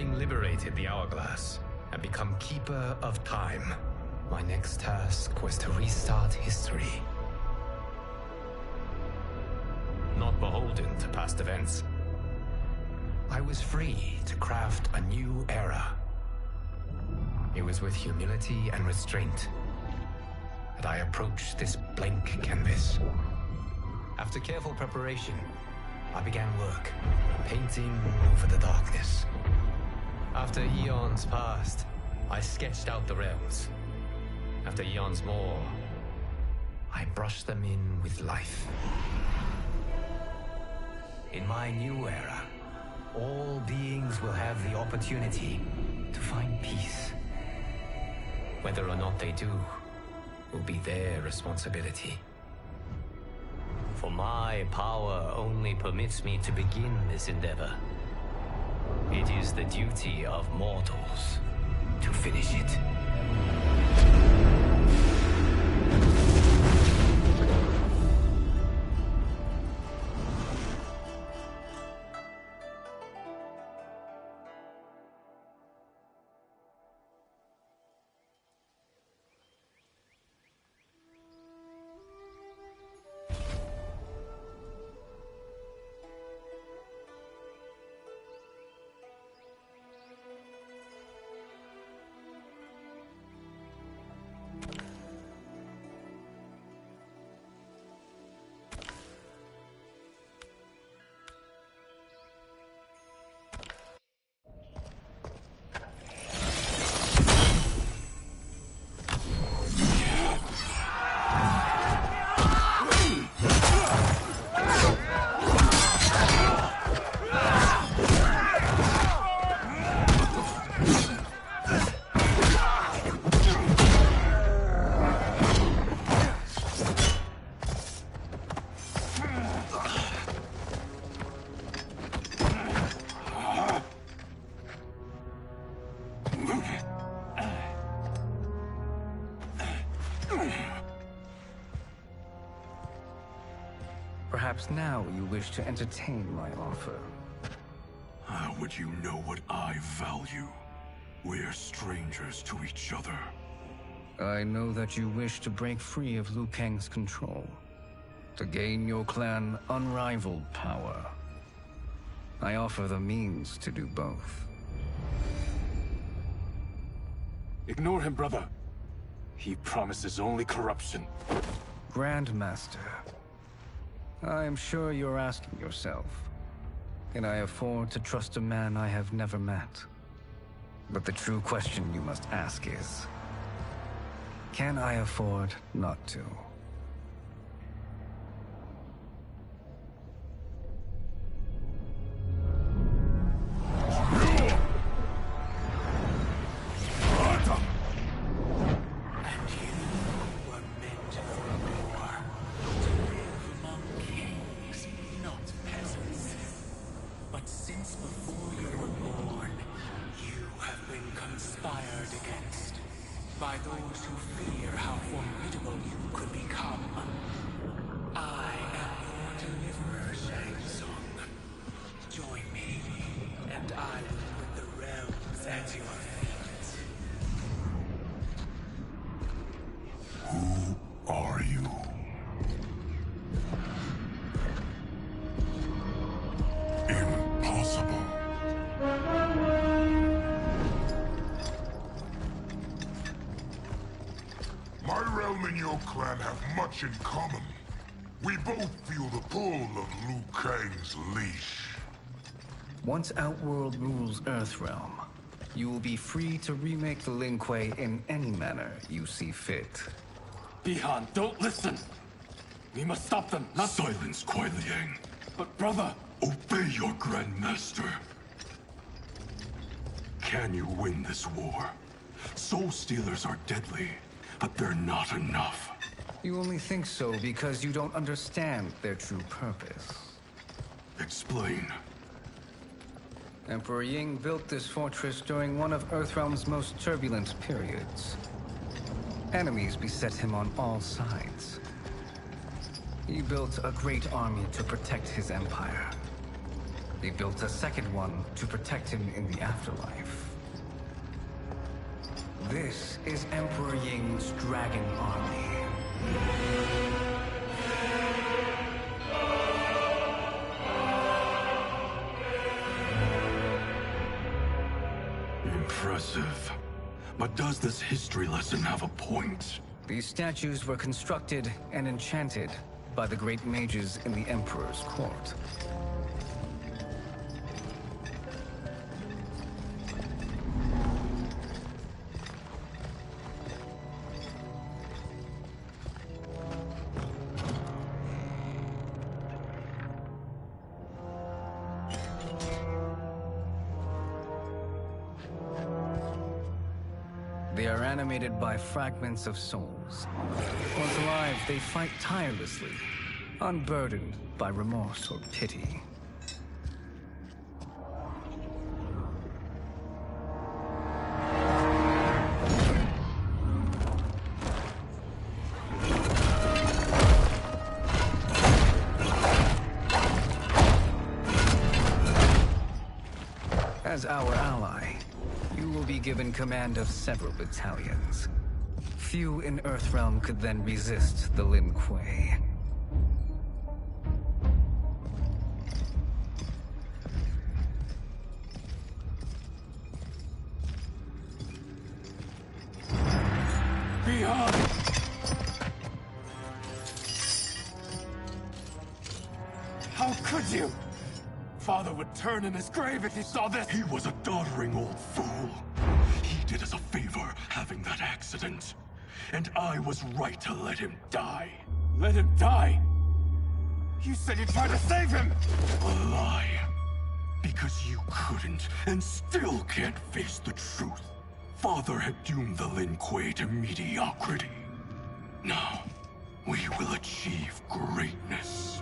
Having liberated the hourglass and become Keeper of Time, my next task was to restart history. Not beholden to past events, I was free to craft a new era. It was with humility and restraint that I approached this blank canvas. After careful preparation, I began work, painting over the darkness. After eons passed, I sketched out the realms. After eons more, I brushed them in with life. In my new era, all beings will have the opportunity to find peace. Whether or not they do will be their responsibility. For my power only permits me to begin this endeavor. It is the duty of mortals to finish it. Perhaps now you wish to entertain my offer. How would you know what I value? We're strangers to each other. I know that you wish to break free of Liu Kang's control, to gain your clan unrivaled power. I offer the means to do both. Ignore him, brother. He promises only corruption. Grandmaster, I am sure you're asking yourself, can I afford to trust a man I have never met? But the true question you must ask is, can I afford not to? By those who fear how formidable you could become. I am your deliverer, Shang Tsung. Join me, and I will put the realms at your feet. Who are you? Impossible. My realm and your clan have much in common. We both feel the pull of Liu Kang's leash. Once Outworld rules Earthrealm, you will be free to remake the Lin Kuei in any manner you see fit. Bihan, don't listen! We must stop them, not— Silence, Kuai Liang. But brother— Obey your Grandmaster. Can you win this war? Soul Stealers are deadly, but they're not enough. You only think so because you don't understand their true purpose. Explain. Emperor Ying built this fortress during one of Earthrealm's most turbulent periods. Enemies beset him on all sides. He built a great army to protect his empire. They built a second one to protect him in the afterlife. This is Emperor Ying's Dragon Army. Impressive. But does this history lesson have a point? These statues were constructed and enchanted by the great mages in the Emperor's court. They are animated by fragments of souls. Once alive, they fight tirelessly, unburdened by remorse or pity. As our ally, you will be given command of several battalions. Few in Earthrealm could then resist the Lin Kuei. Beyond! How could you? Father would turn in his grave if he saw this! He was a doddering old fool. He did us a favor having that accident. And I was right to let him die. Let him die? You said you tried to save him! A lie. Because you couldn't, and still can't face the truth. Father had doomed the Lin Kuei to mediocrity. Now, we will achieve greatness.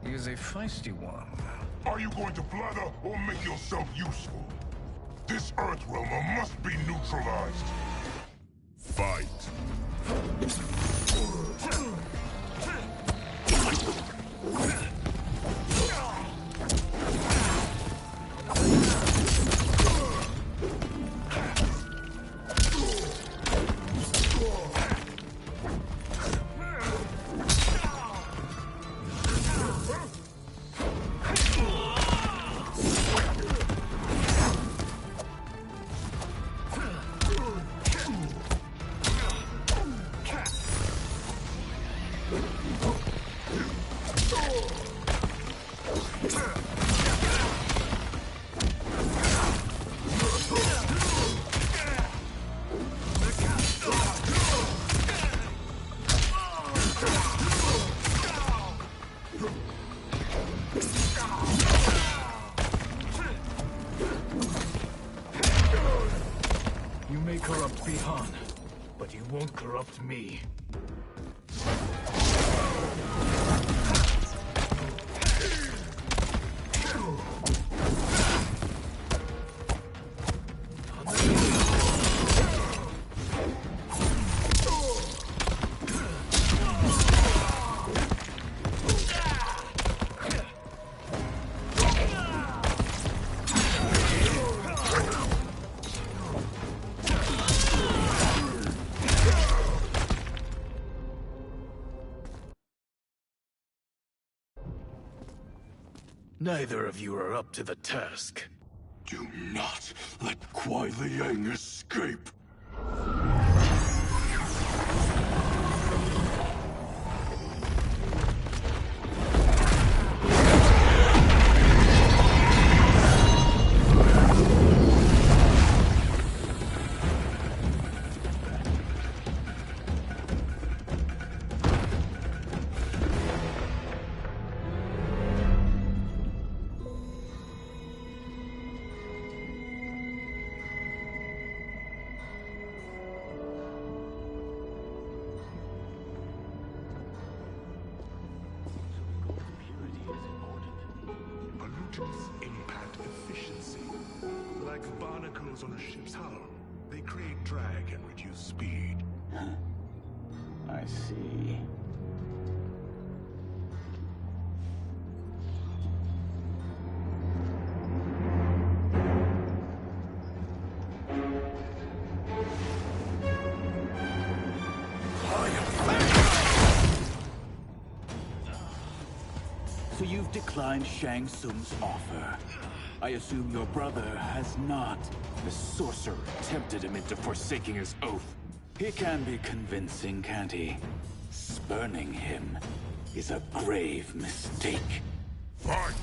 He is a feisty one. Are you going to blather or make yourself useful? This Earthrealmer must be neutralized. Fight. You may corrupt Bihan, but you won't corrupt me. Neither of you are up to the task. Do not let Kuai Liang escape! barnacles on a ship's hull. They create drag and reduce speed. I see. So you've declined Shang Tsung's offer. I assume your brother has not. The sorcerer tempted him into forsaking his oath. He can be convincing, can't he? Spurning him is a grave mistake. Fight!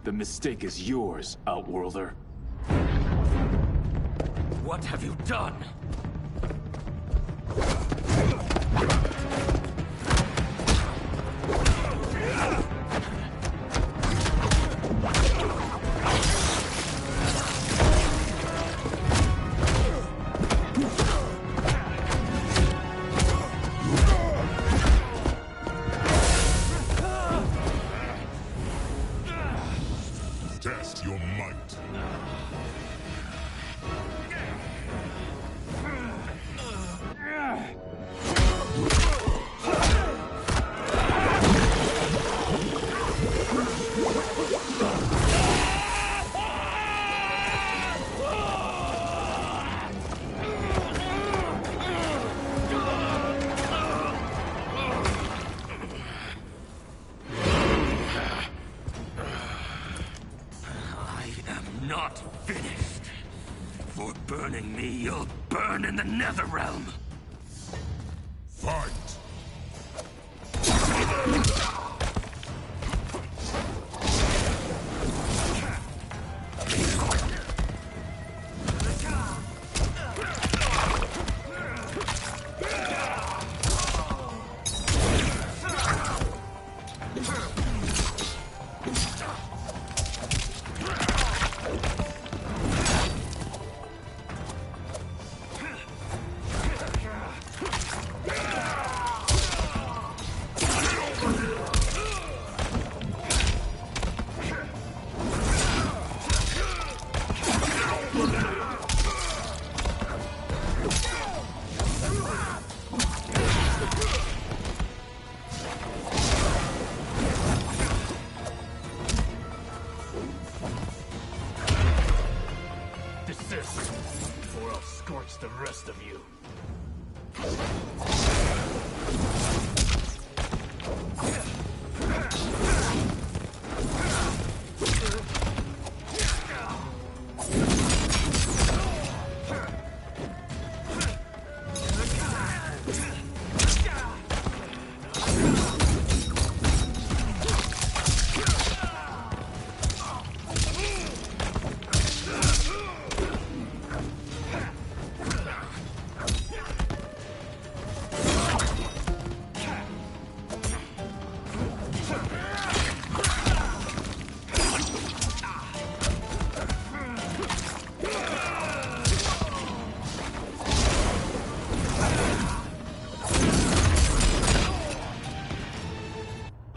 The mistake is yours, Outworlder. What have you done? Test your might. Not finished. For burning me, you'll burn in the Netherrealm. Fight!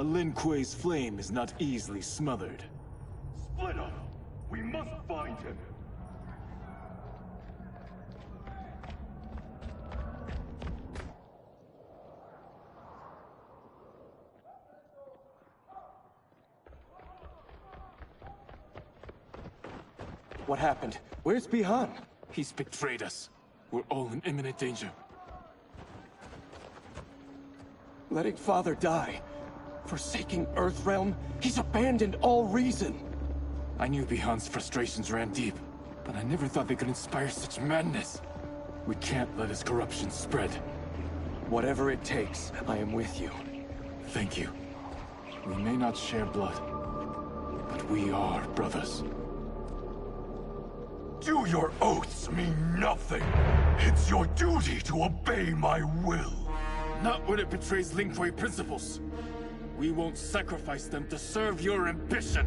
A Lin Kuei's flame is not easily smothered. Split up! We must find him! What happened? Where's Bihan? He's betrayed us. We're all in imminent danger. Letting Father die. Forsaking Earthrealm. He's abandoned all reason. I knew Bihan's frustrations ran deep, but I never thought they could inspire such madness. We can't let his corruption spread. Whatever it takes, I am with you. Thank you. We may not share blood, but we are brothers. Do your oaths mean nothing? It's your duty to obey my will. Not when it betrays Lin Kuei principles. We won't sacrifice them to serve your ambition.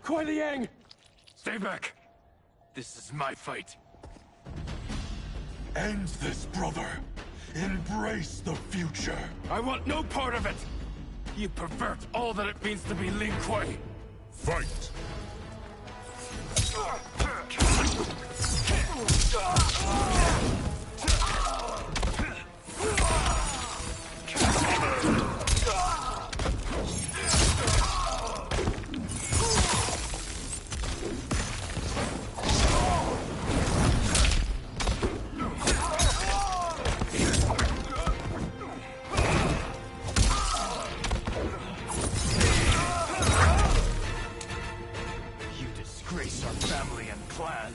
Kuei Liang! Stay back. This is my fight. End this, brother. Embrace the future. I want no part of it. You pervert all that it means to be Lin Kuei. Fight! You disgrace our family and clan.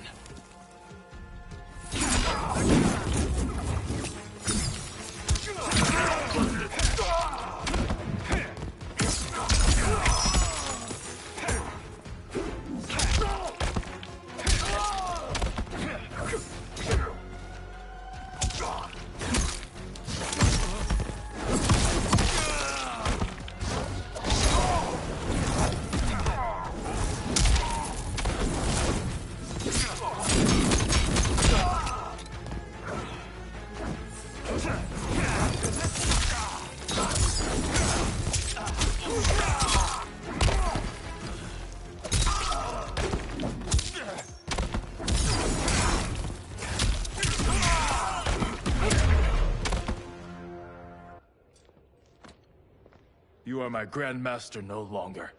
You are my Grandmaster no longer.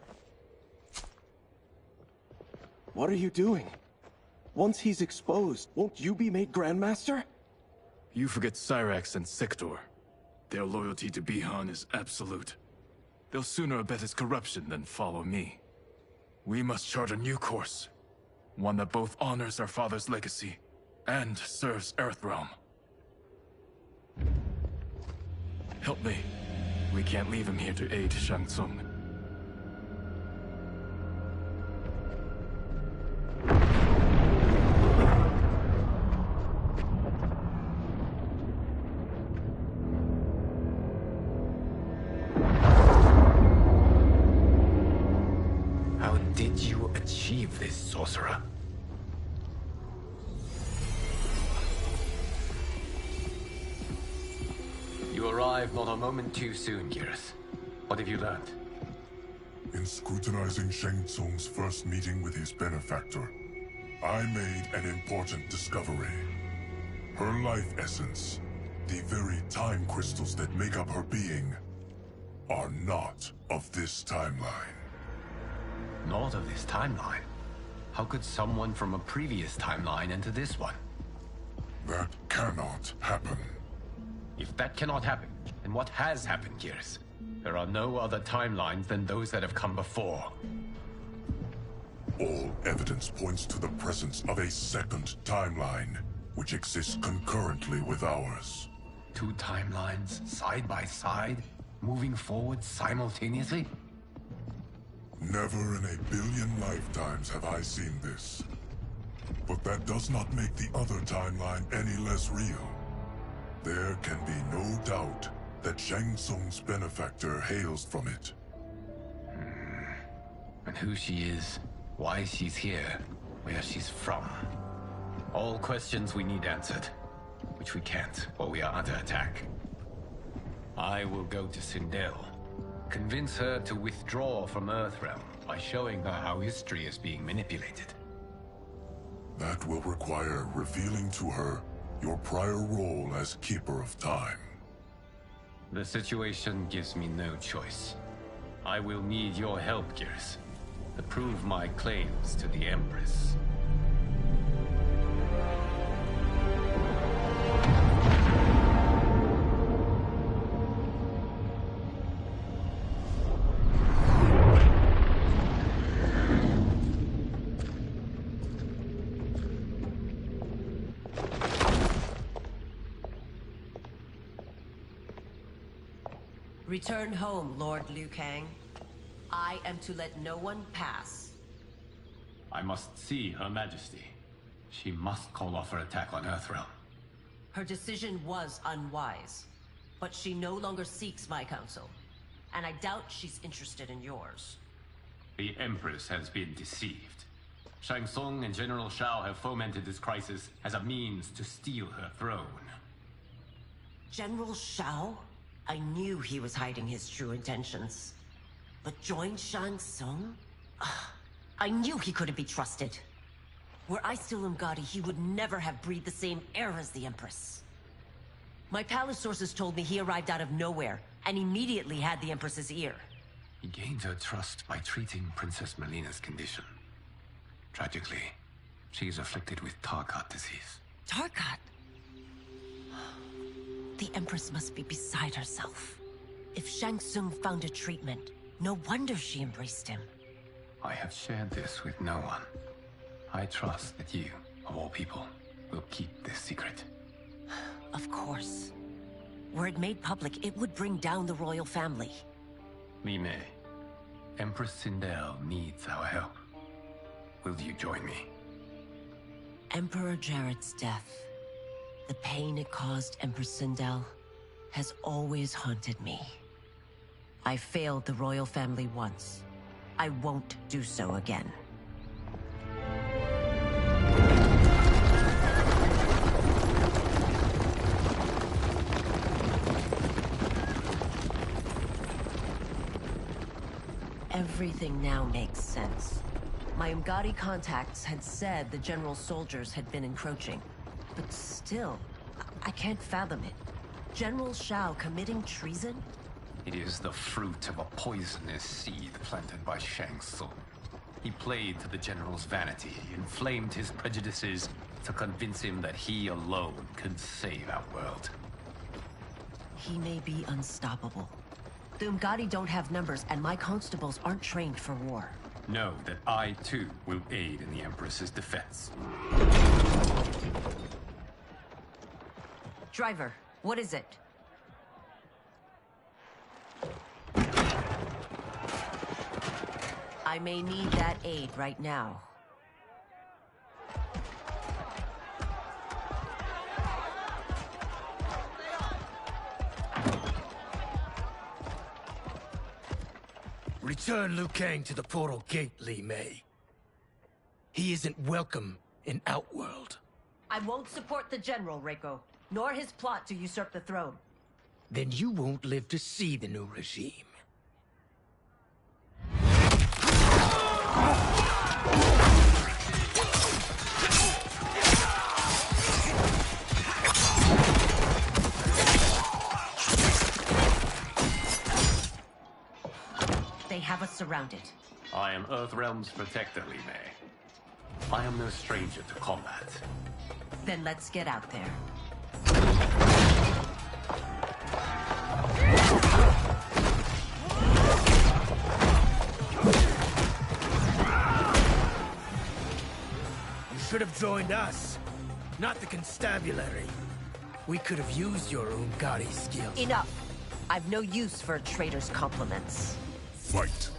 What are you doing? Once he's exposed, won't you be made Grandmaster? You forget Cyrax and Sector. Their loyalty to Bihan is absolute. They'll sooner abet his corruption than follow me. We must chart a new course. One that both honors our father's legacy and serves Earthrealm. Help me. We can't leave him here to aid Shang Tsung. How did you achieve this, sorcerer? You arrived not a moment too soon, Geras. What have you learned? In scrutinizing Shang Tsung's first meeting with his benefactor, I made an important discovery. Her life essence, the very time crystals that make up her being, are not of this timeline. Not of this timeline? How could someone from a previous timeline enter this one? That cannot happen. If that cannot happen, then what has happened, Geras? There are no other timelines than those that have come before. All evidence points to the presence of a second timeline, which exists concurrently with ours. Two timelines, side by side, moving forward simultaneously? Never in a billion lifetimes have I seen this. But that does not make the other timeline any less real. There can be no doubt that Shang Tsung's benefactor hails from it. And who she is, why she's here, where she's from. All questions we need answered, which we can't while we are under attack. I will go to Sindel, convince her to withdraw from Earthrealm by showing her how history is being manipulated. That will require revealing to her your prior role as Keeper of Time. The situation gives me no choice. I will need your help, Gears, to prove my claims to the Empress. Return home, Lord Liu Kang. I am to let no one pass. I must see Her Majesty. She must call off her attack on Earthrealm. Her decision was unwise, but she no longer seeks my counsel, and I doubt she's interested in yours. The Empress has been deceived. Shang Tsung and General Shao have fomented this crisis as a means to steal her throne. General Shao? I knew he was hiding his true intentions. But join Shang Tsung? I knew he couldn't be trusted. Were I still Umgadi, he would never have breathed the same air as the Empress. My palace sources told me he arrived out of nowhere, and immediately had the Empress's ear. He gained her trust by treating Princess Melina's condition. Tragically, she is afflicted with Tarkat disease. Tarkat? The Empress must be beside herself. If Shang Tsung found a treatment, no wonder she embraced him. I have shared this with no one. I trust that you, of all people, will keep this secret. Of course. Were it made public, it would bring down the royal family. Li Mei, Empress Sindel needs our help. Will you join me? Emperor Jarrett's death, the pain it caused Empress Sindel, has always haunted me. I failed the royal family once. I won't do so again. Everything now makes sense. My Umgadi contacts had said the general's soldiers had been encroaching. But still, I can't fathom it. General Shao committing treason? It is the fruit of a poisonous seed planted by Shang Tsung. He played to the general's vanity, inflamed his prejudices to convince him that he alone could save our world. He may be unstoppable. The Umgadi don't have numbers, and my constables aren't trained for war. Know that I, too, will aid in the Empress's defense. Driver, what is it? I may need that aid right now. Return Liu Kang to the portal gate, Li Mei. He isn't welcome in Outworld. I won't support the General, Reiko, nor his plot to usurp the throne. Then you won't live to see the new regime. They have us surrounded. I am Earthrealm's protector, Li Mei. I am no stranger to combat. Then let's get out there. should have joined us, not the constabulary. We could have used your Umgari skills. Enough. I've no use for a traitor's compliments. Fight.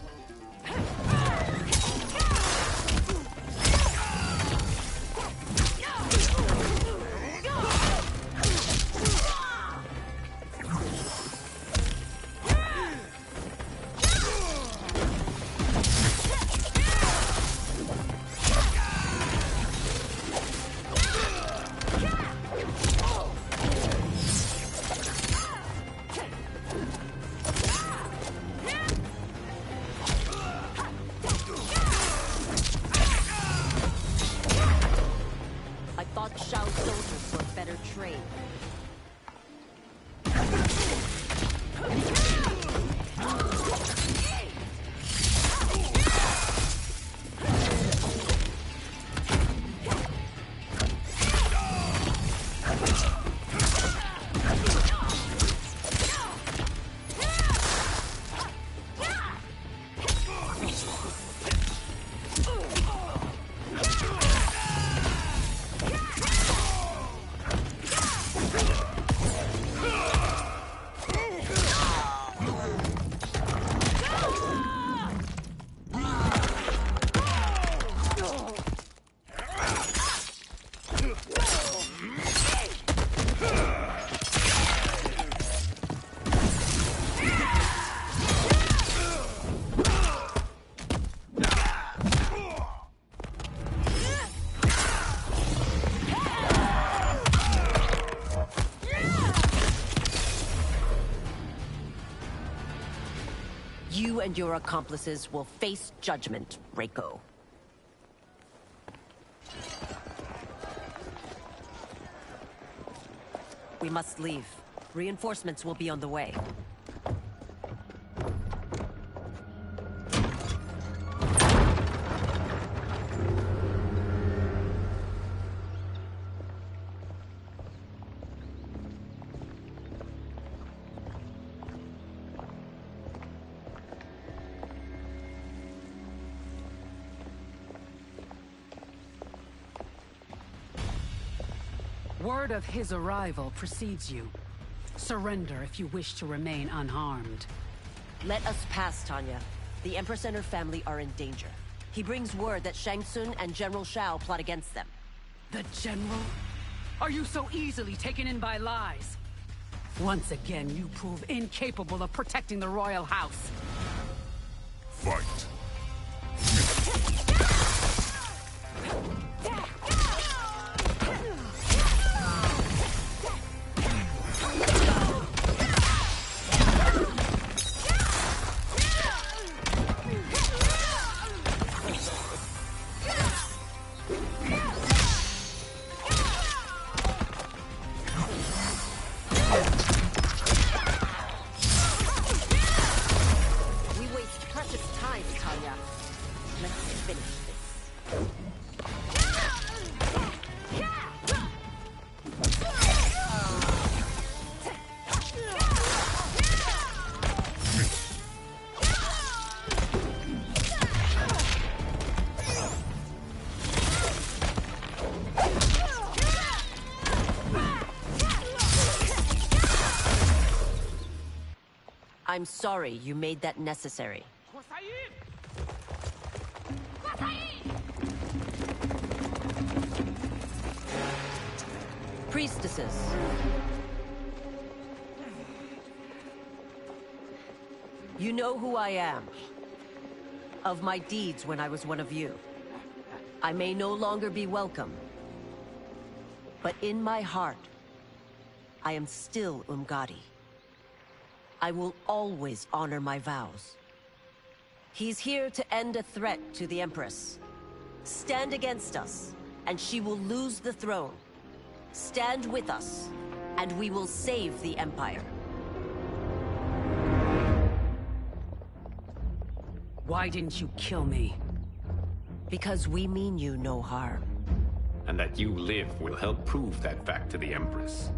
You and your accomplices will face judgment, Reiko. We must leave. Reinforcements will be on the way. Word of his arrival precedes you. Surrender if you wish to remain unharmed. Let us pass, Tanya. The Empress and her family are in danger. He brings word that Shang Tsung and General Shao plot against them. The General? Are you so easily taken in by lies? Once again, you prove incapable of protecting the royal house. Fight. I'm sorry you made that necessary. Priestesses. You know who I am. Of my deeds when I was one of you. I may no longer be welcome. But in my heart, I am still Umgadi. I will always honor my vows. He's here to end a threat to the Empress. Stand against us, and she will lose the throne. Stand with us, and we will save the Empire. Why didn't you kill me? Because we mean you no harm. And that you live will help prove that fact to the Empress.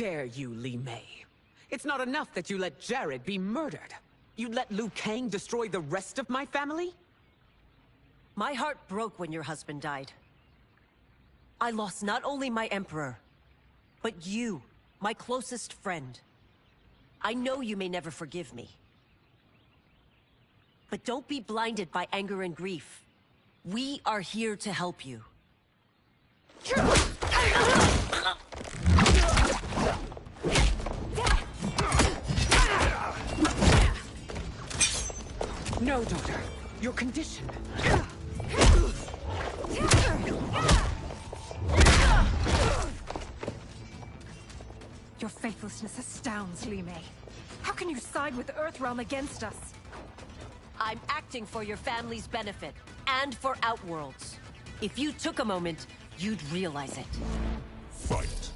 dare you, Li Mei? It's not enough that you let Jared be murdered. You'd let Liu Kang destroy the rest of my family? My heart broke when your husband died. I lost not only my emperor, but you, my closest friend. I know you may never forgive me. But don't be blinded by anger and grief. We are here to help you. No, daughter. Your condition. Your faithlessness astounds, Li Mei. How can you side with Earthrealm against us? I'm acting for your family's benefit, and for Outworld's. If you took a moment, you'd realize it. Fight.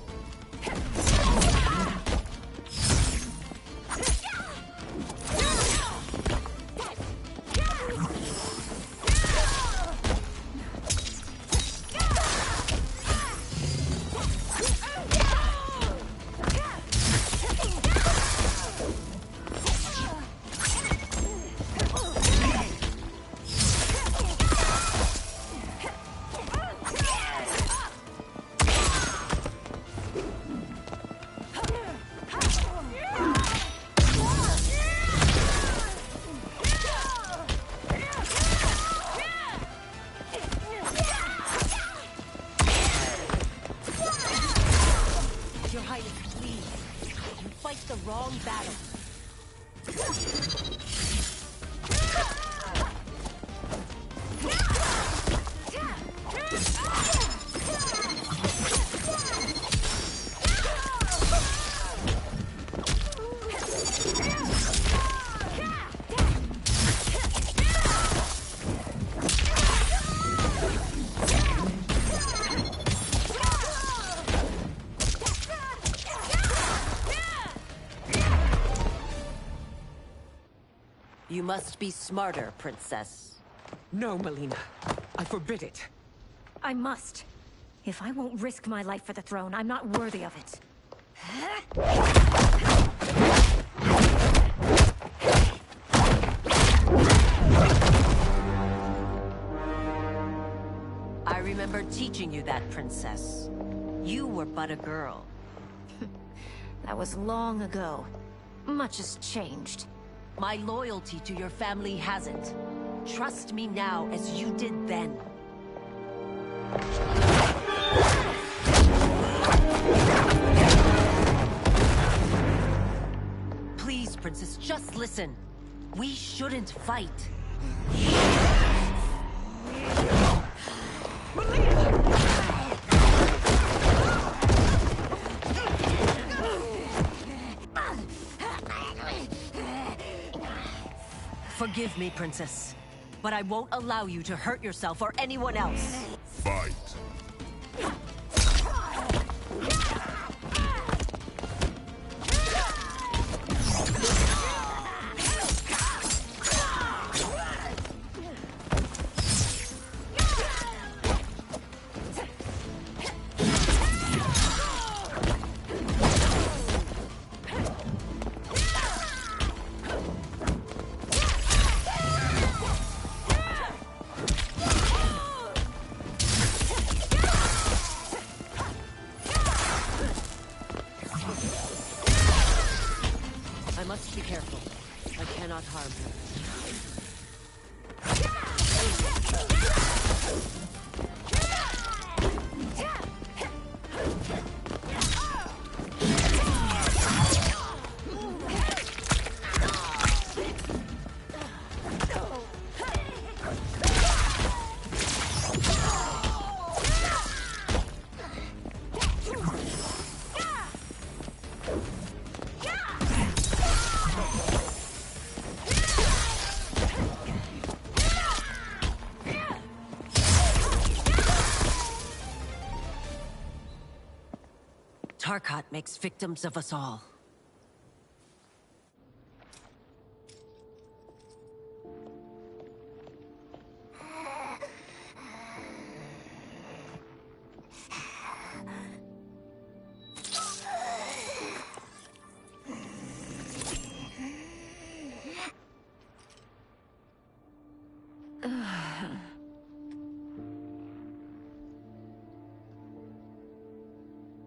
You must be smarter, Princess. No, Melina. I forbid it. I must. If I won't risk my life for the throne, I'm not worthy of it. I remember teaching you that, Princess. You were but a girl. That was long ago. Much has changed. My loyalty to your family hasn't. Trust me now as you did then. Please, Princess, just listen. We shouldn't fight. Forgive me, Princess, but I won't allow you to hurt yourself or anyone else. Fight. I must be careful. I cannot harm her. Tarkat makes victims of us all.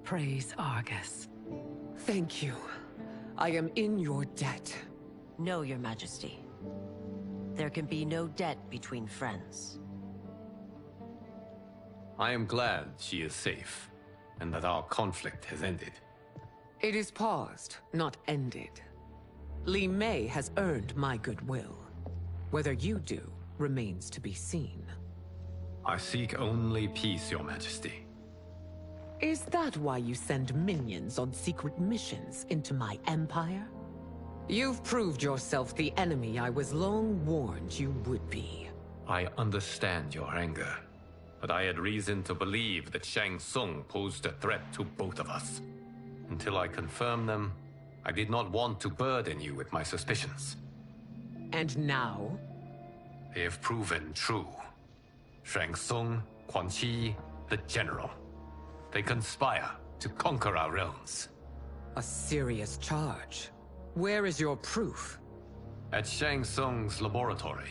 Praise Argus. Thank you. I am in your debt. No, Your Majesty. There can be no debt between friends. I am glad she is safe, and that our conflict has ended. It is paused, not ended. Li Mei has earned my goodwill. Whether you do remains to be seen. I seek only peace, Your Majesty. Is that why you send minions on secret missions into my empire? You've proved yourself the enemy I was long warned you would be. I understand your anger, but I had reason to believe that Shang Tsung posed a threat to both of us. Until I confirmed them, I did not want to burden you with my suspicions. And now? They have proven true. Shang Tsung, Quan Chi, the General. They conspire to conquer our realms. A serious charge. Where is your proof? At Shang Tsung's laboratory.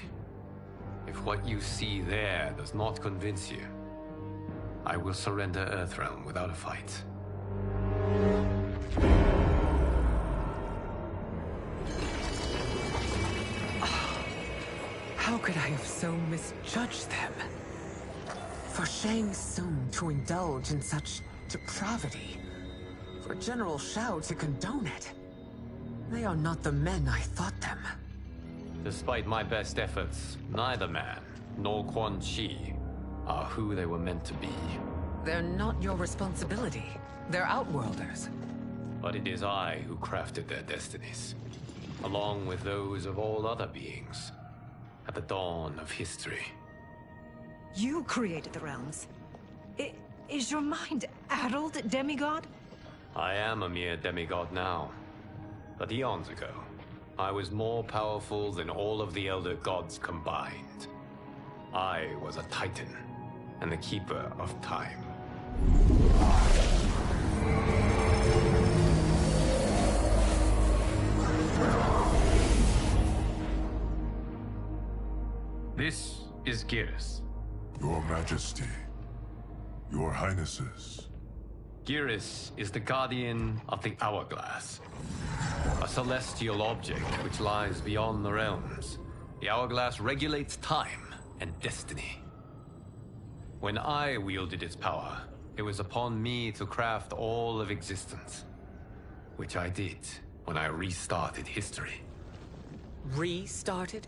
If what you see there does not convince you, I will surrender Earthrealm without a fight. How could I have so misjudged them? For Shang Tsung to indulge in such depravity, for General Shao to condone it, they are not the men I thought them. Despite my best efforts, neither man nor Quan Chi are who they were meant to be. They're not your responsibility. They're Outworlders. But it is I who crafted their destinies, along with those of all other beings, at the dawn of history. You created the realms. Is your mind addled, demigod? I am a mere demigod now. But eons ago, I was more powerful than all of the Elder Gods combined. I was a Titan, and the Keeper of Time. This is Geras. Your Majesty. Your Highnesses. Geras is the guardian of the Hourglass. A celestial object which lies beyond the realms. The Hourglass regulates time and destiny. When I wielded its power, it was upon me to craft all of existence. Which I did when I restarted history. Restarted?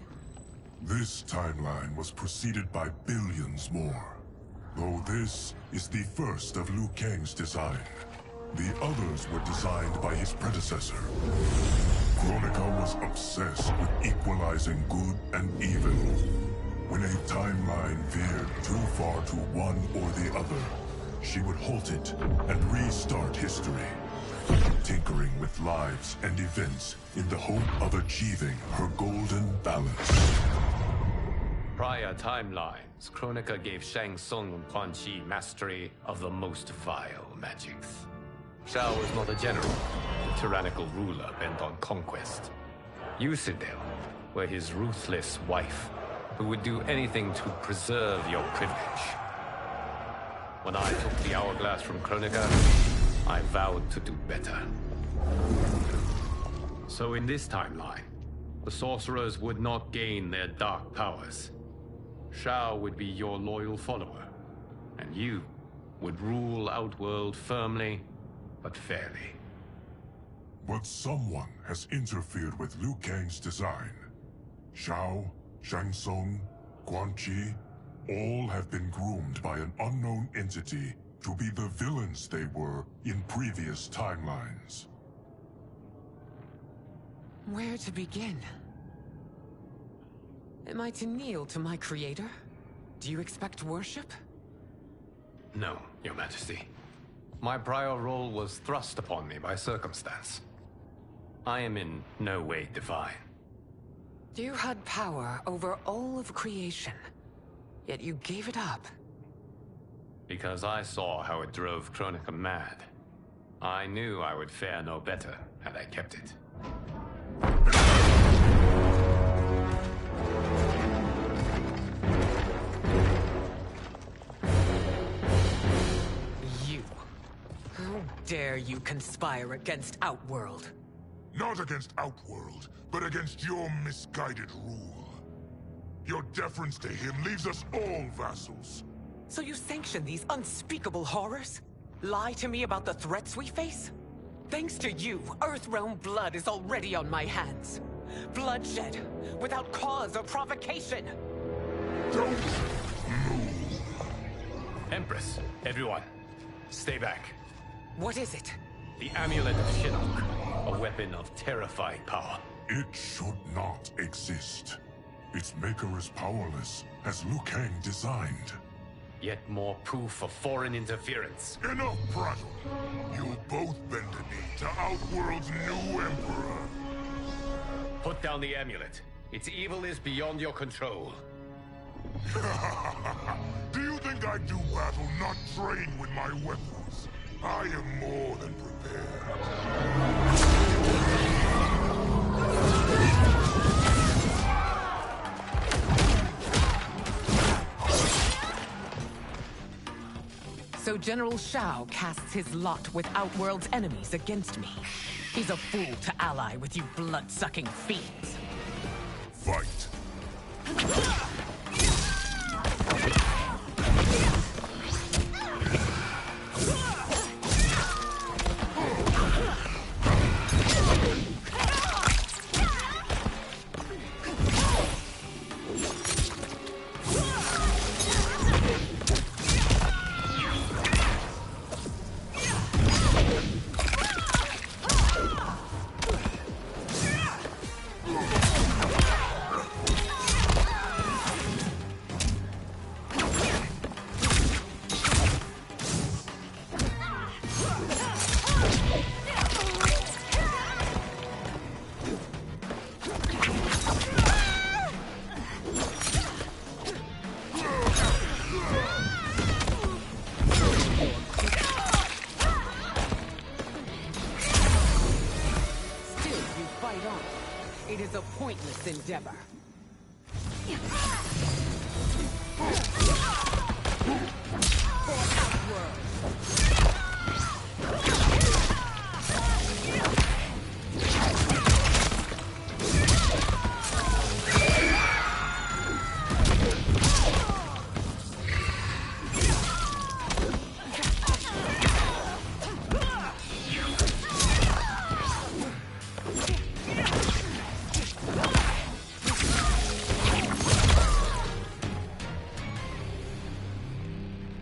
This timeline was preceded by billions more. Though this is the first of Liu Kang's design. The others were designed by his predecessor. Kronika was obsessed with equalizing good and evil. When a timeline veered too far to one or the other, she would halt it and restart history, tinkering with lives and events in the hope of achieving her golden balance. Prior timelines, Kronika gave Shang Tsung and Quan Chi mastery of the most vile magics. Shao was not a general, a tyrannical ruler bent on conquest. You, Citadel, were his ruthless wife, who would do anything to preserve your privilege. When I took the Hourglass from Kronika, I vowed to do better. So in this timeline, the sorcerers would not gain their dark powers. Shao would be your loyal follower, and you would rule Outworld firmly, but fairly. But someone has interfered with Liu Kang's design. Shao, Shang Tsung, Quan Chi, all have been groomed by an unknown entity to be the villains they were in previous timelines. Where to begin? Am I to kneel to my creator? Do you expect worship? No, Your Majesty. My prior role was thrust upon me by circumstance. I am in no way divine. You had power over all of creation, yet you gave it up. Because I saw how it drove Kronika mad. I knew I would fare no better had I kept it. dare you conspire against Outworld? Not against Outworld, but against your misguided rule. Your deference to him leaves us all vassals. So you sanction these unspeakable horrors? Lie to me about the threats we face? Thanks to you, Earthrealm blood is already on my hands. Bloodshed, without cause or provocation. Don't move. Empress, everyone, stay back. What is it? The Amulet of Shinnok, a weapon of terrifying power. It should not exist. Its maker is powerless, as Liu Kang designed. Yet more proof of foreign interference. Enough prattle! You both bend a knee to Outworld's new emperor. Put down the amulet. Its evil is beyond your control. Do you think I do battle not trained with my weapons? I am more than prepared. So General Shao casts his lot with Outworld's enemies against me. He's a fool to ally with you blood-sucking fiends. Fight. It is a pointless endeavor.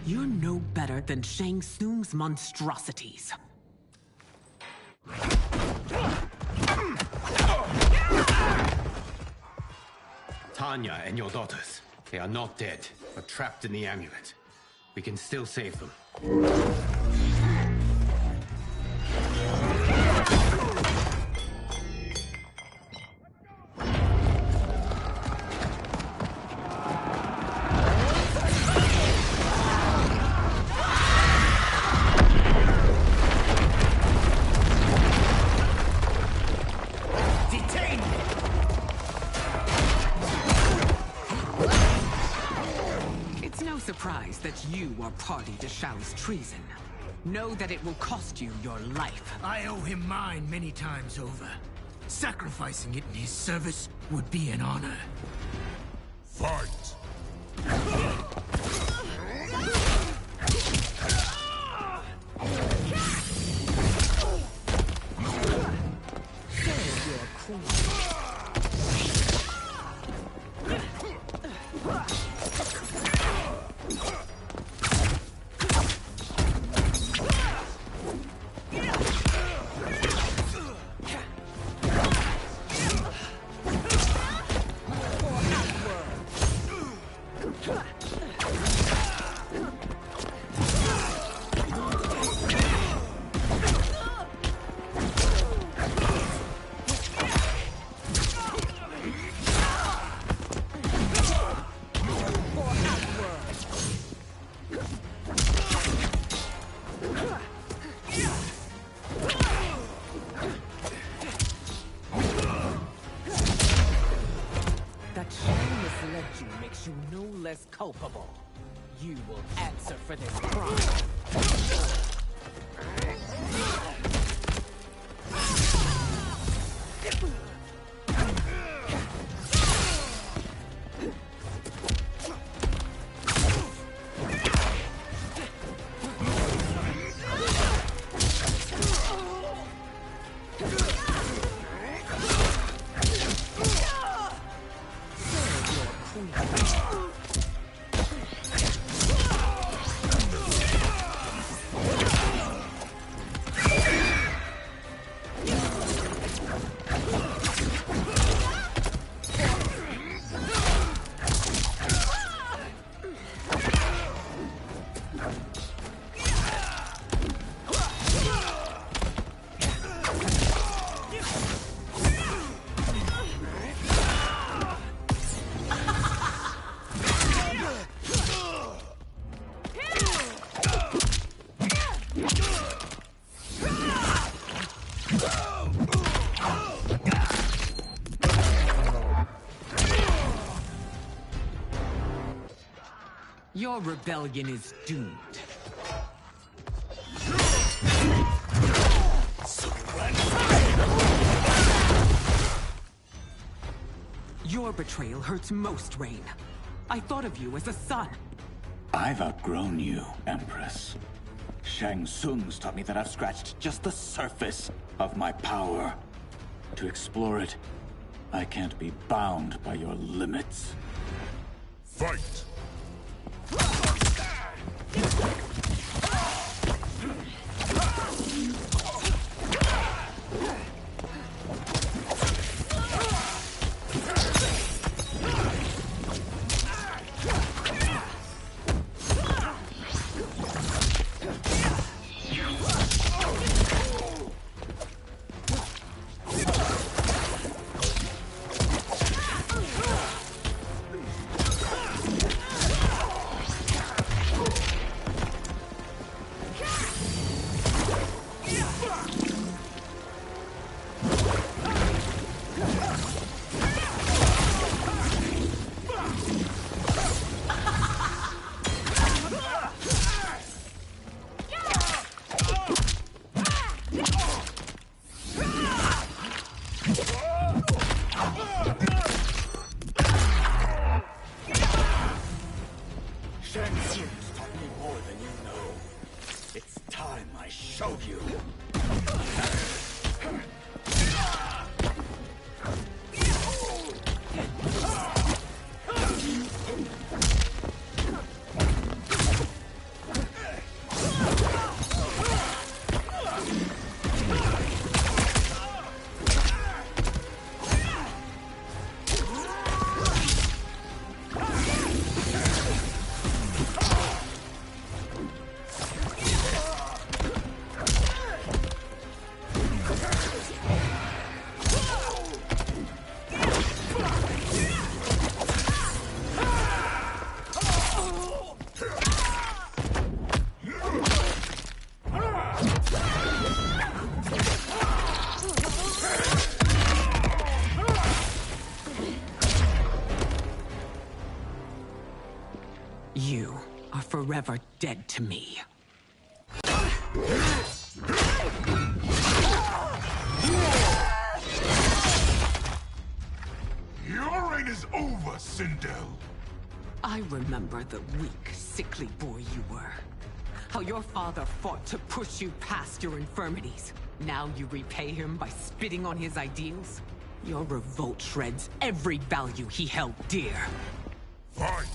You're no better than Shang Tsung's monstrosities. Tanya and your daughters, they are not dead, but trapped in the amulet. We can still save them. Surprised that you are party to Shao's treason. Know that it will cost you your life. I owe him mine many times over. Sacrificing it in his service would be an honor. Fight! Less culpable. You will answer for this crime. Your rebellion is doomed. Your betrayal hurts most, Rain. I thought of you as a son. I've outgrown you, Empress. Shang Tsung's taught me that I've scratched just the surface of my power. To explore it, I can't be bound by your limits. Fight! Shang Tsung's taught me more than you know. It's time I show you. You are forever dead to me. Your reign is over, Sindel. I remember the weak, sickly boy you were. How your father fought to push you past your infirmities. Now you repay him by spitting on his ideals? Your revolt shreds every value he held dear. Fight!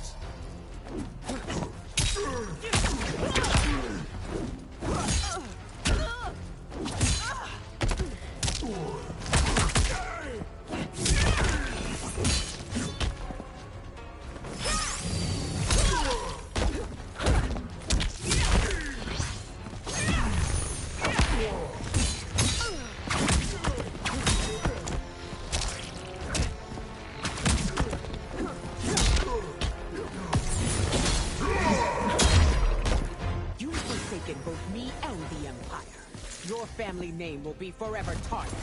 Both me and the Empire. Your family name will be forever tarnished.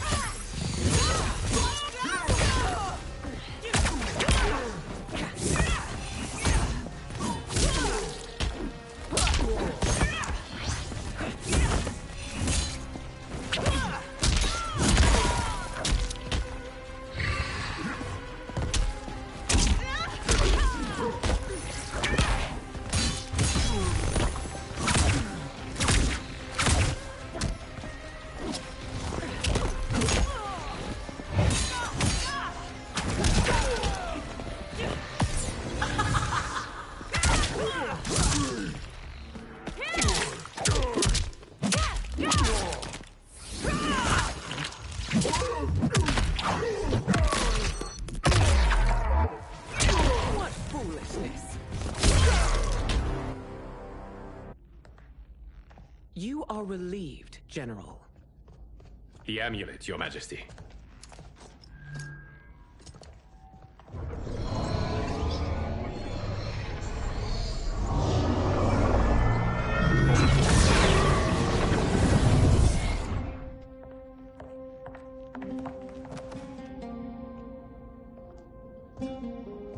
You are relieved, General. The amulet, Your Majesty.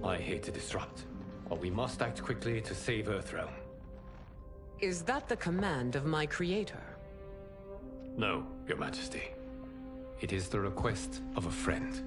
I hate to disrupt, but we must act quickly to save Earthrealm. Is that the command of my creator? No, Your Majesty. It is the request of a friend.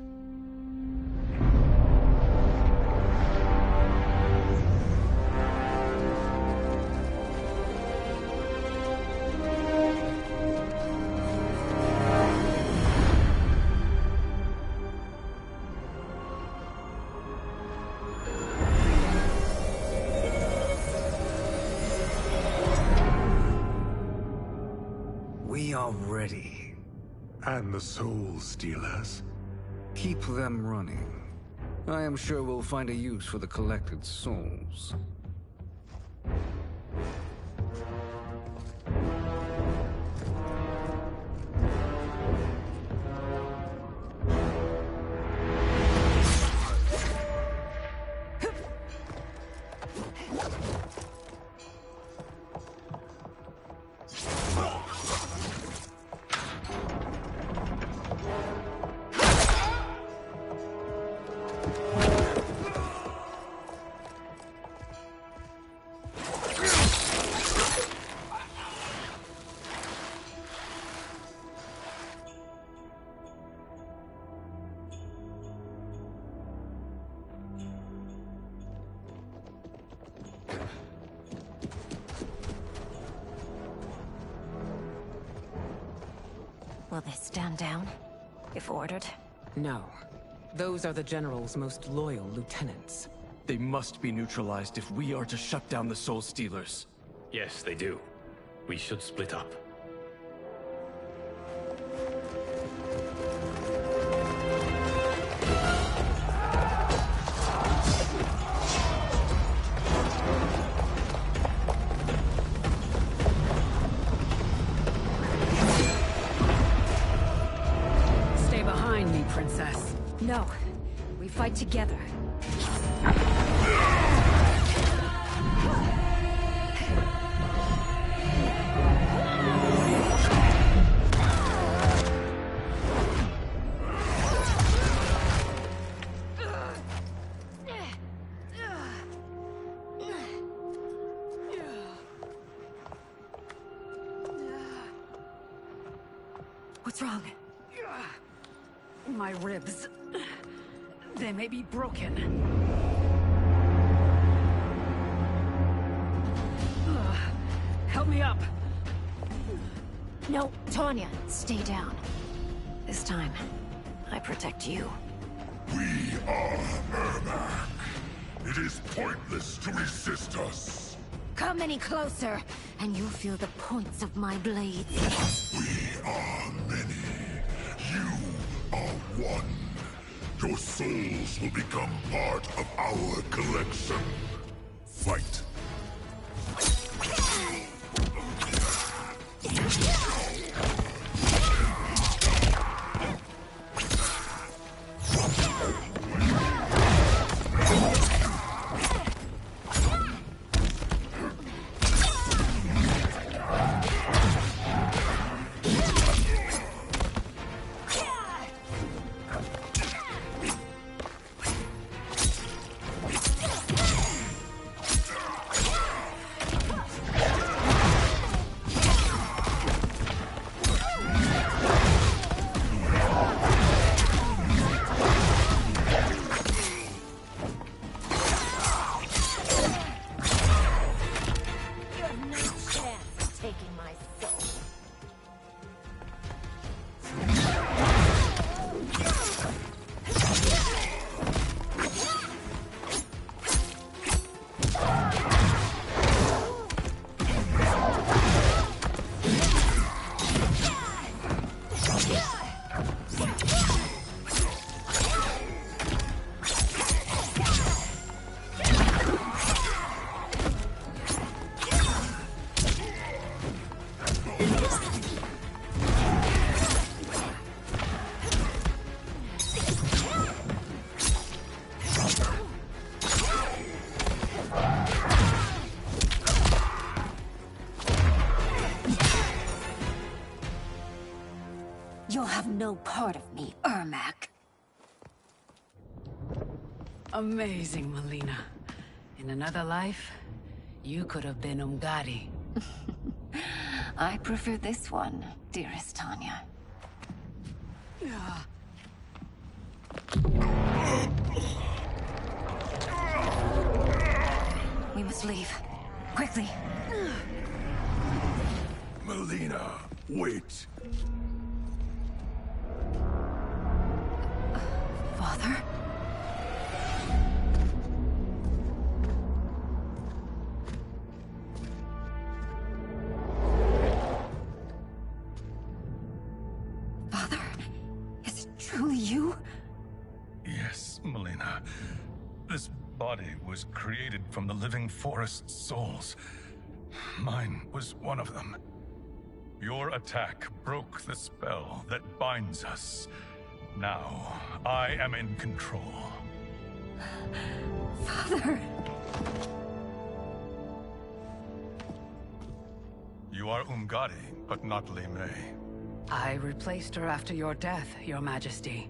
We are ready. And the Soul Stealers? Keep them running. I am sure we'll find a use for the collected souls. Will they stand down, if ordered? No. Those are the General's most loyal lieutenants. They must be neutralized if we are to shut down the Soul Stealers. Yes, they do. We should split up. Stay behind me, Princess. No. We fight together. What's wrong? My ribs. They may be broken. Help me up. No, Tanya, stay down. This time, I protect you. We are Ermac. It is pointless to resist us. Come any closer, and you'll feel the points of my blades. We are many. You are one. Your souls will become part of our collection. Fight. no part of me, Ermac. Amazing, Melina. In another life, you could have been Umgadi. I prefer this one, dearest Tanya. We must leave. Quickly. Melina, wait. Father? Father? Is it truly you? Yes, Melina. This body was created from the living forest's souls. Mine was one of them. Your attack broke the spell that binds us. Now, I am in control. Father! You are Umgadi, but not Li Mei. I replaced her after your death, Your Majesty.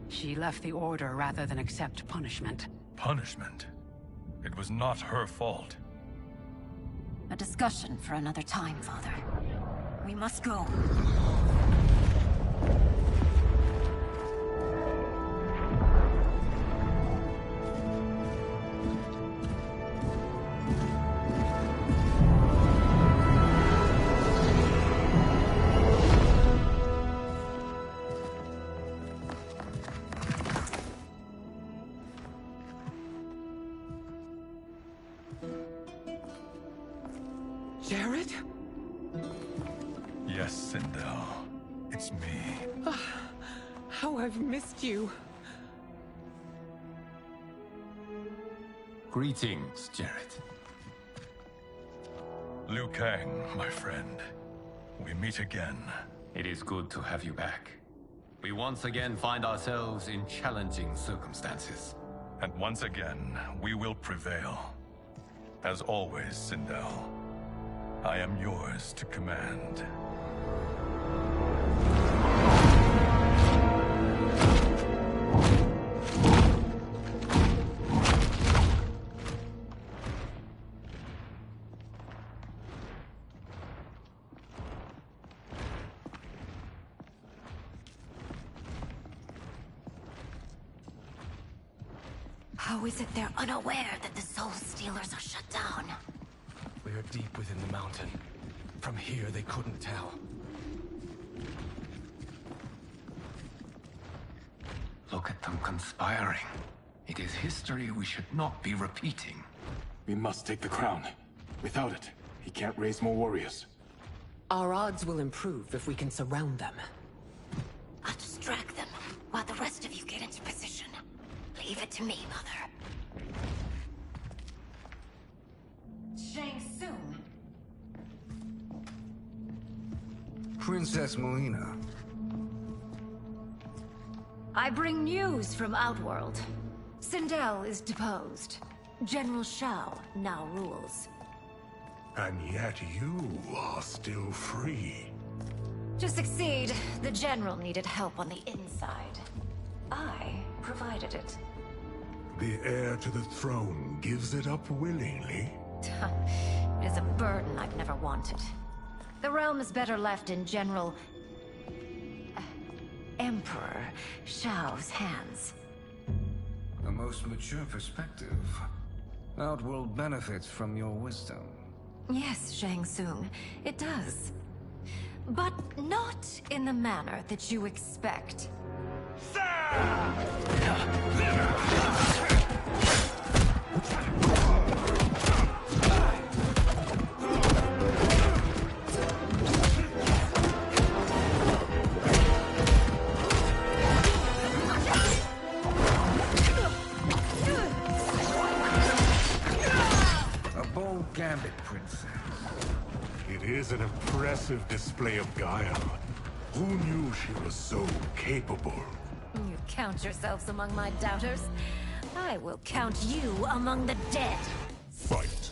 She left the Order rather than accept punishment. Punishment? It was not her fault. A discussion for another time, Father. We must go. Jared? Yes, Sindel. It's me. How I've missed you. Greetings, Jared. Liu Kang, my friend. We meet again. It is good to have you back. We once again find ourselves in challenging circumstances. And once again, we will prevail. As always, Sindel, I am yours to command. How is it they're unaware that the Soul Stealers are shut down? We are deep within the mountain. From here, they couldn't tell. Look at them conspiring. It is history we should not be repeating. We must take the crown. Without it, he can't raise more warriors. Our odds will improve if we can surround them. I'll distract them while the rest of you get into position. Leave it to me, Mother. Shang Tsung. Princess Melina. I bring news from Outworld. Sindel is deposed. General Shao now rules. And yet you are still free. To succeed, the General needed help on the inside. I provided it. The heir to the throne gives it up willingly. It is a burden I've never wanted. The realm is better left in General... Emperor Shao's hands. A most mature perspective. Outworld benefits from your wisdom. Yes, Shang Tsung, it does. But not in the manner that you expect. A bold gambit, Princess. It is an impressive display of guile. Who knew she was so capable? You count yourselves among my doubters. I will count you among the dead. Fight.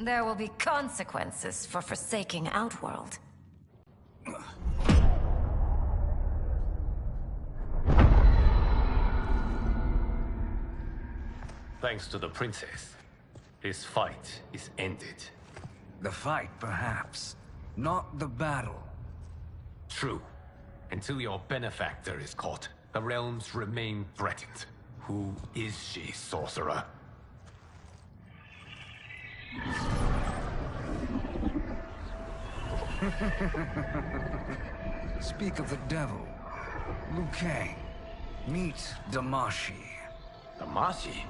There will be consequences for forsaking Outworld. Thanks to the princess, this fight is ended. The fight, perhaps. Not the battle. True. Until your benefactor is caught, the realms remain threatened. Who is she, sorcerer? Speak of the devil. Liu Kang. Meet Damashi. Damashi?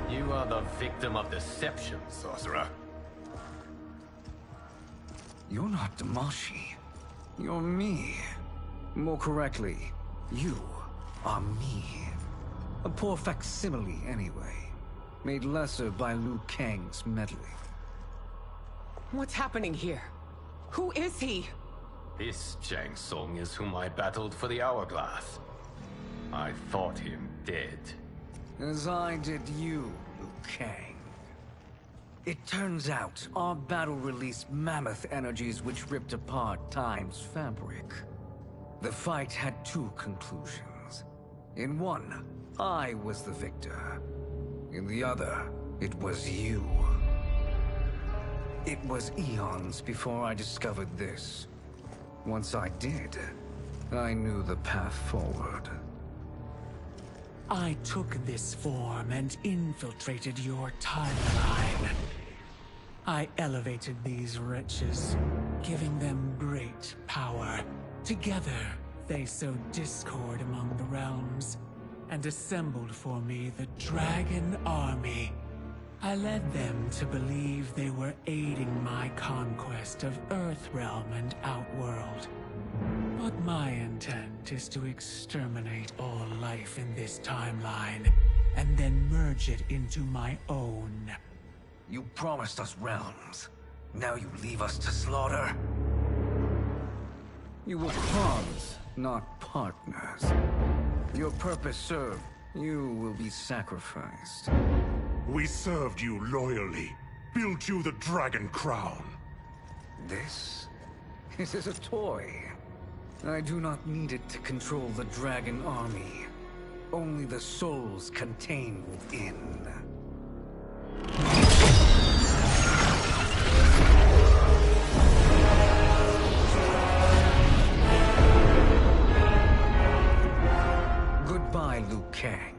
You are the victim of deception, sorcerer. You're not Damashi. You're me. More correctly, you are me. A poor facsimile, anyway. Made lesser by Liu Kang's meddling. What's happening here? Who is he? This Shang Tsung is whom I battled for the Hourglass. I thought him dead. As I did you, Liu Kang. It turns out our battle released mammoth energies which ripped apart time's fabric. The fight had two conclusions. In one, I was the victor. In the other, it was you. It was eons before I discovered this. Once I did, I knew the path forward. I took this form and infiltrated your timeline. I elevated these wretches, giving them great power. Together, they sowed discord among the realms, and assembled for me the Dragon Army. I led them to believe they were aiding my conquest of Earthrealm and Outworld. But my intent is to exterminate all life in this timeline, and then merge it into my own. You promised us realms. Now you leave us to slaughter? You were pawns, not partners. Your purpose served. You will be sacrificed. We served you loyally, built you the Dragon Crown. This is a toy. I do not need it to control the Dragon Army. Only the souls contained within. Goodbye, Liu Kang.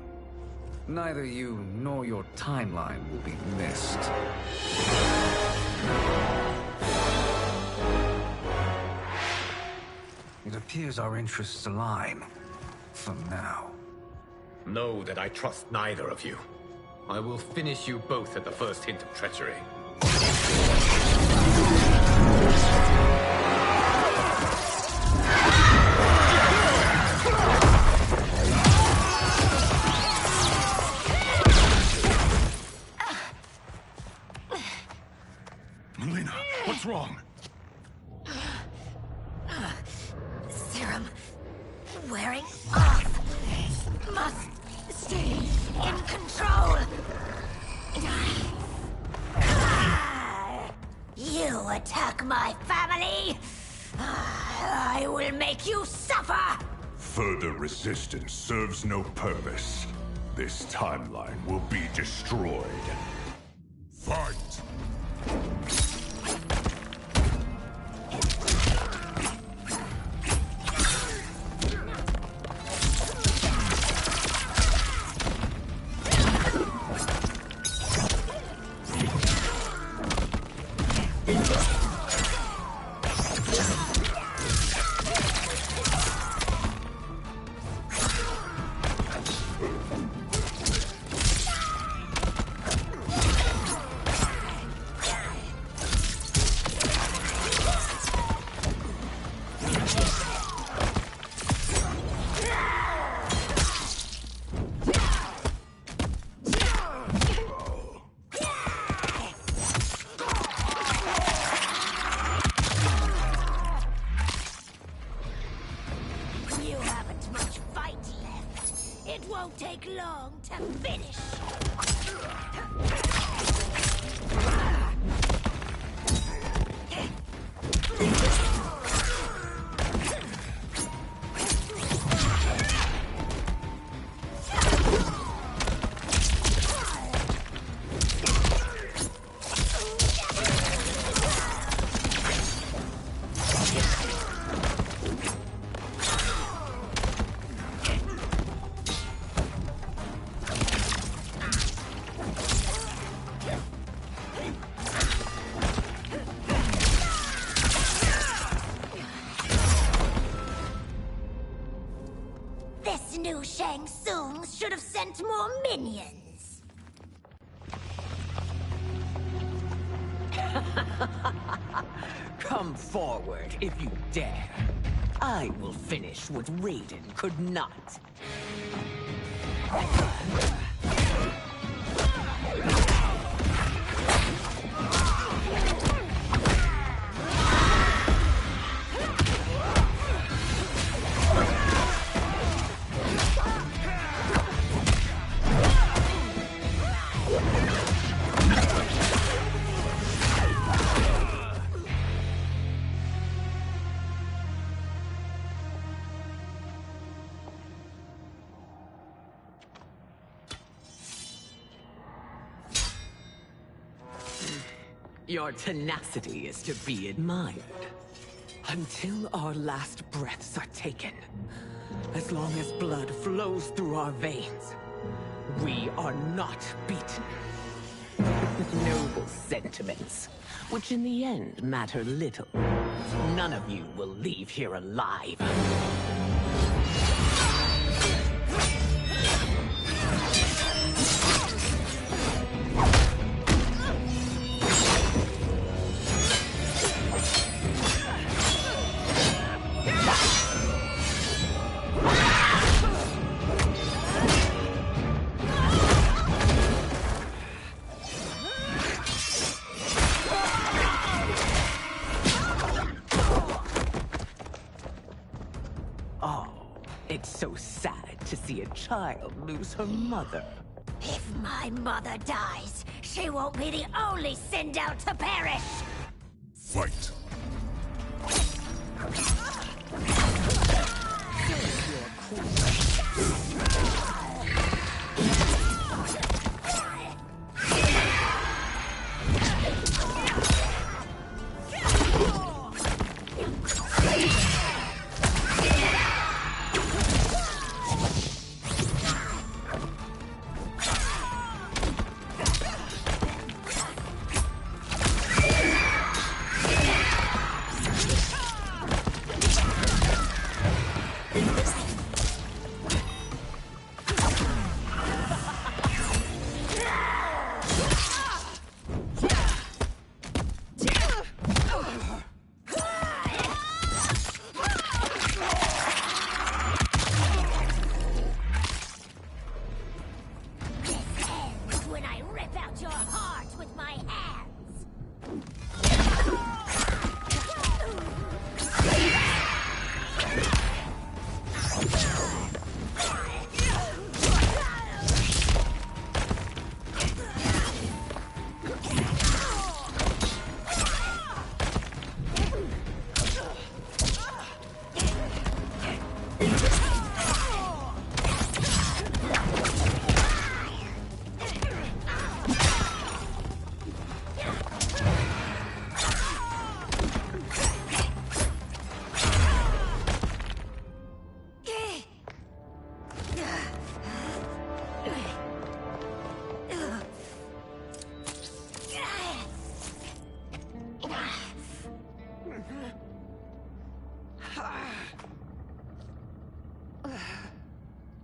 Neither you nor your timeline will be missed. It appears our interests align. For now. Know that I trust neither of you. I will finish you both at the first hint of treachery. Melina, what's wrong? Serum wearing off. Must stay in control. You attack my family. I will make you suffer. Further resistance serves no purpose. This timeline will be destroyed. Fight! won't take long to finish. This new Shang Tsung should have sent more minions. Come forward if you dare. I will finish what Raiden could not. Your tenacity is to be admired. Until our last breaths are taken, as long as blood flows through our veins, we are not beaten. Noble sentiments, which in the end matter little. None of you will leave here alive. It's so sad to see a child lose her mother. If my mother dies, she won't be the only Sindel to perish! Fight!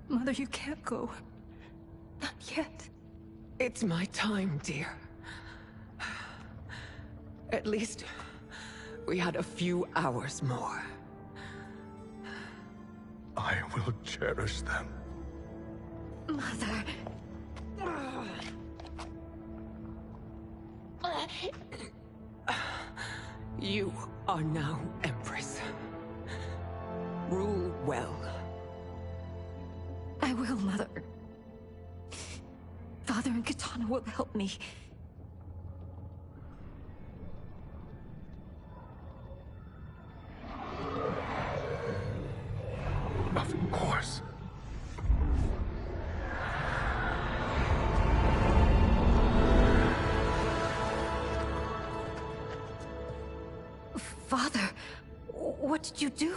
Mother, you can't go. Not yet. It's my time, dear. At least, we had a few hours more. I will cherish them. Mother... You are now Empress. Rule well. I will, Mother. Father and Katana will help me. Of course. Father, what did you do?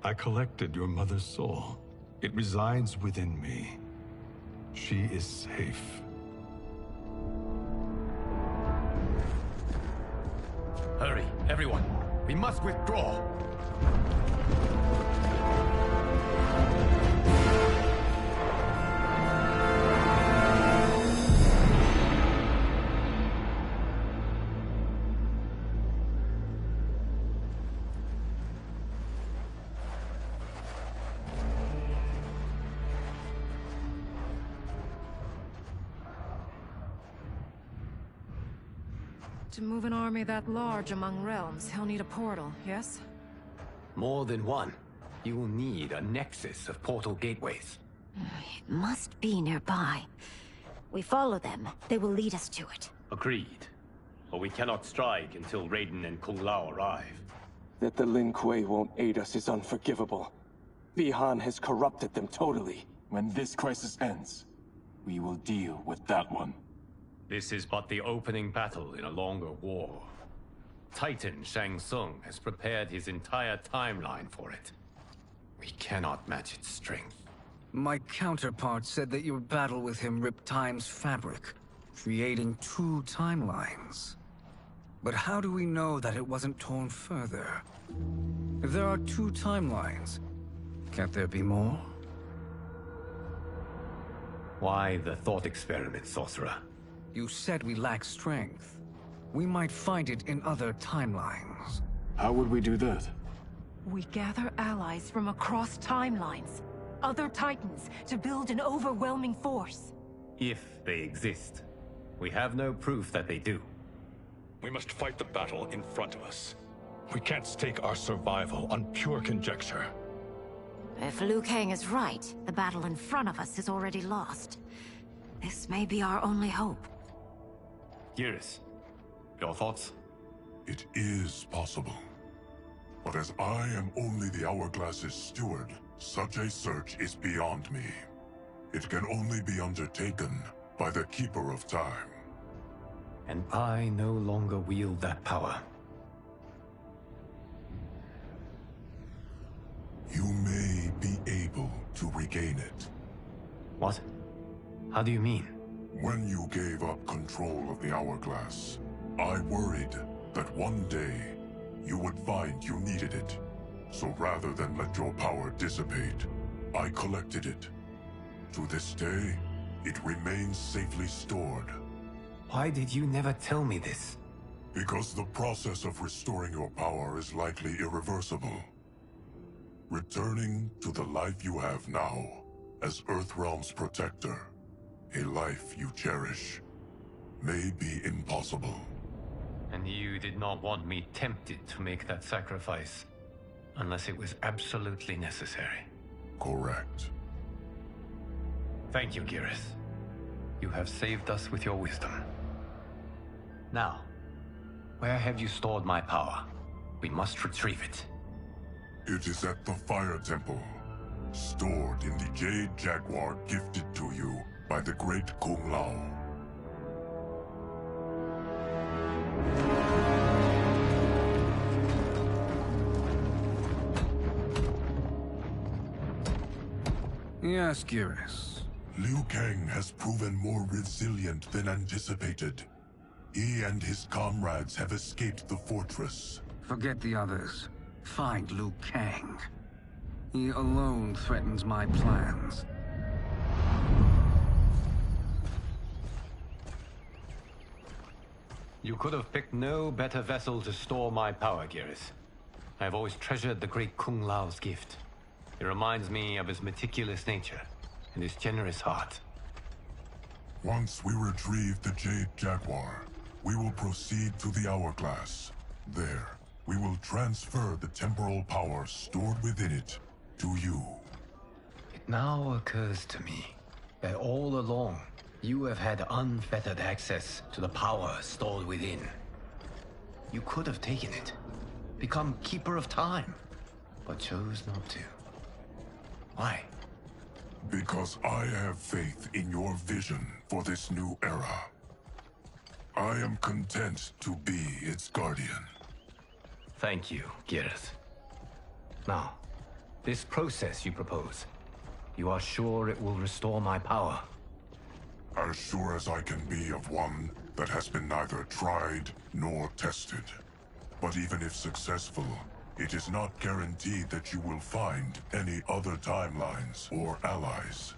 I collected your mother's soul. It resides within me. She is safe. Hurry, everyone. We must withdraw. To move an army that large among realms, he'll need a portal, yes? More than one. You will need a nexus of portal gateways. It must be nearby. We follow them, they will lead us to it. Agreed. But we cannot strike until Raiden and Kung Lao arrive. That the Lin Kuei won't aid us is unforgivable. Bihan has corrupted them totally. When this crisis ends, we will deal with that one. This is but the opening battle in a longer war. Titan Shang Tsung has prepared his entire timeline for it. We cannot match its strength. My counterpart said that your battle with him ripped time's fabric, creating two timelines. But how do we know that it wasn't torn further? If there are two timelines, can't there be more? Why the thought experiment, Sorcerer? You said we lack strength. We might find it in other timelines. How would we do that? We gather allies from across timelines, other Titans, to build an overwhelming force. If they exist. We have no proof that they do. We must fight the battle in front of us. We can't stake our survival on pure conjecture. If Liu Kang is right, the battle in front of us is already lost. This may be our only hope. Geras, your thoughts? It is possible. But as I am only the Hourglass's steward, such a search is beyond me. It can only be undertaken by the Keeper of Time. And I no longer wield that power. You may be able to regain it. What? How do you mean? When you gave up control of the Hourglass, I worried that one day you would find you needed it. So rather than let your power dissipate, I collected it. To this day, it remains safely stored. Why did you never tell me this? Because the process of restoring your power is likely irreversible. Returning to the life you have now, as Earthrealm's protector, a life you cherish, may be impossible. And you did not want me tempted to make that sacrifice, unless it was absolutely necessary. Correct. Thank you, Geras. You have saved us with your wisdom. Now, where have you stored my power? We must retrieve it. It is at the Fire Temple, stored in the Jade Jaguar gifted to you by the great Kung Lao. Yes, Geras. Liu Kang has proven more resilient than anticipated. He and his comrades have escaped the fortress. Forget the others. Find Liu Kang. He alone threatens my plans. You could have picked no better vessel to store my power, Geras. I have always treasured the great Kung Lao's gift. It reminds me of his meticulous nature and his generous heart. Once we retrieve the Jade Jaguar, we will proceed to the Hourglass. There, we will transfer the temporal power stored within it to you. It now occurs to me that all along, You have had unfettered access to the power stored within. You could have taken it, become Keeper of Time, but chose not to. Why? Because I have faith in your vision for this new era. I am content to be its guardian. Thank you, Gareth. Now, this process you propose, you are sure it will restore my power? As sure as I can be of one that has been neither tried nor tested. But even if successful, it is not guaranteed that you will find any other timelines or allies.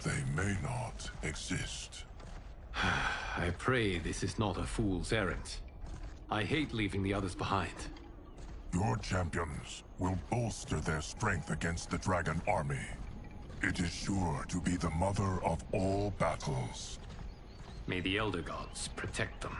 They may not exist. I pray this is not a fool's errand. I hate leaving the others behind. Your champions will bolster their strength against the Dragon Army. It is sure to be the mother of all battles. May the Elder Gods protect them.